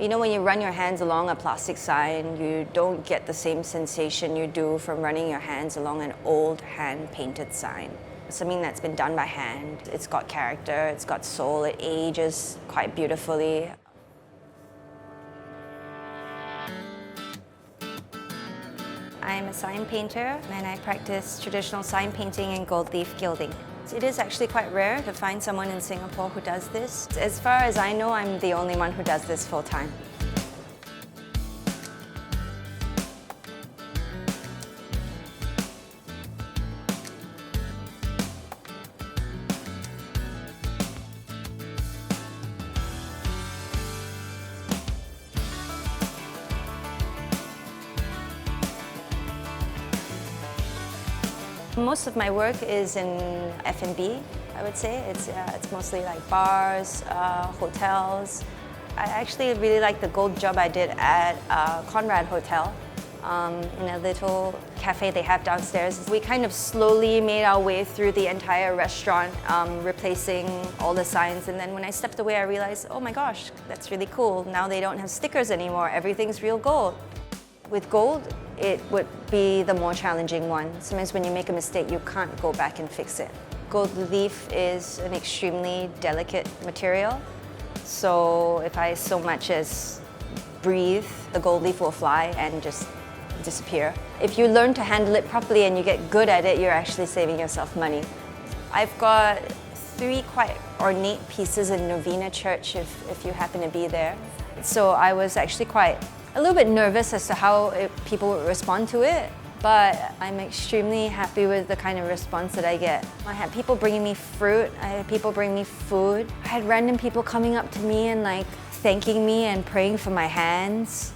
You know, when you run your hands along a plastic sign, you don't get the same sensation you do from running your hands along an old hand-painted sign. Something that's been done by hand. It's got character, it's got soul, it ages quite beautifully. I'm a sign painter and I practice traditional sign painting and gold leaf gilding. It is actually quite rare to find someone in Singapore who does this. As far as I know, I'm the only one who does this full time. Most of my work is in F&B, I would say. It's mostly like bars, hotels. I actually really like the gold job I did at Conrad Hotel in a little cafe they have downstairs. We kind of slowly made our way through the entire restaurant, replacing all the signs. And then when I stepped away, I realized, oh my gosh, that's really cool. Now they don't have stickers anymore. Everything's real gold. With gold, it would be the more challenging one. Sometimes when you make a mistake, you can't go back and fix it. Gold leaf is an extremely delicate material. So if I so much as breathe, the gold leaf will fly and just disappear. If you learn to handle it properly and you get good at it, you're actually saving yourself money. I've got 3 quite ornate pieces in Novena Church if you happen to be there. So I was actually a little bit nervous as to how people would respond to it, but I'm extremely happy with the kind of response that I get. I had people bringing me fruit, I had people bring me food. I had random people coming up to me and like thanking me and praying for my hands.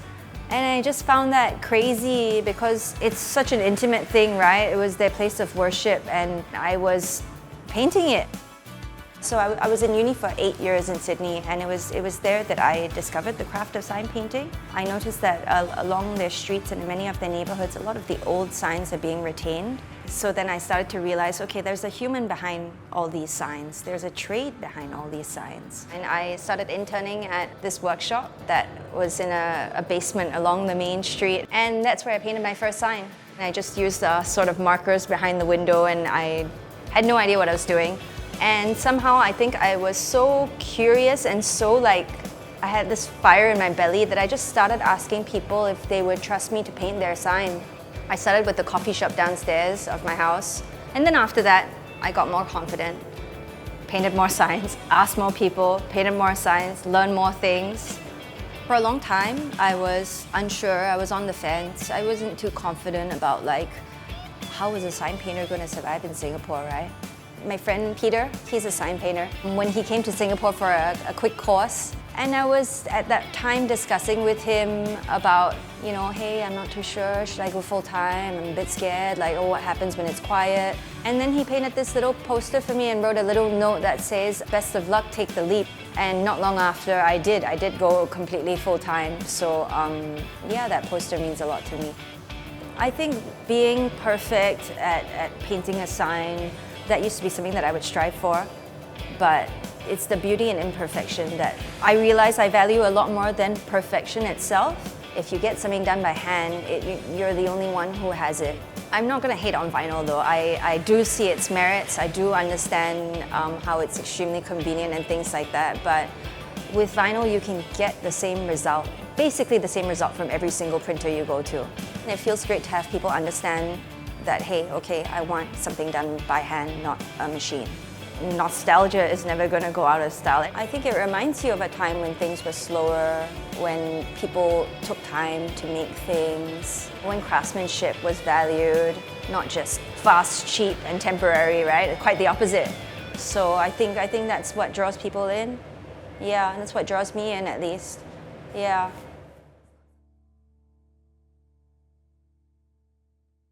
And I just found that crazy because it's such an intimate thing, right? It was their place of worship and I was painting it. So I was in uni for 8 years in Sydney, and it was there that I discovered the craft of sign painting. I noticed that along their streets and in many of their neighborhoods, a lot of the old signs are being retained. So then I started to realize, okay, there's a human behind all these signs. There's a trade behind all these signs. And I started interning at this workshop that was in a basement along the main street, and that's where I painted my first sign. And I just used sort of markers behind the window, and I had no idea what I was doing. And somehow I think I was so curious and so I had this fire in my belly that I just started asking people if they would trust me to paint their sign. I started with the coffee shop downstairs of my house, and then after that I got more confident, painted more signs, asked more people, painted more signs, learned more things. For a long time I was unsure, I was on the fence. I wasn't too confident about how was a sign painter going to survive in Singapore, right? My friend Peter, he's a sign painter. When he came to Singapore for a quick course, and I was at that time discussing with him about, hey, I'm not too sure, should I go full time? I'm a bit scared, what happens when it's quiet? And then he painted this little poster for me and wrote a little note that says, best of luck, take the leap. And not long after I did go completely full time. So yeah, that poster means a lot to me. I think being perfect at painting a sign, that used to be something that I would strive for, but it's the beauty and imperfection that I realize I value a lot more than perfection itself. If you get something done by hand, you're the only one who has it. I'm not going to hate on vinyl though. I do see its merits. I do understand how it's extremely convenient and things like that, but with vinyl you can get the same result, basically the same result from every single printer you go to. And it feels great to have people understand that, hey, okay, I want something done by hand, not a machine. Nostalgia is never going to go out of style. I think it reminds you of a time when things were slower, when people took time to make things, when craftsmanship was valued, not just fast, cheap, and temporary, right? Quite the opposite. So I think that's what draws people in. Yeah, and that's what draws me in at least. Yeah.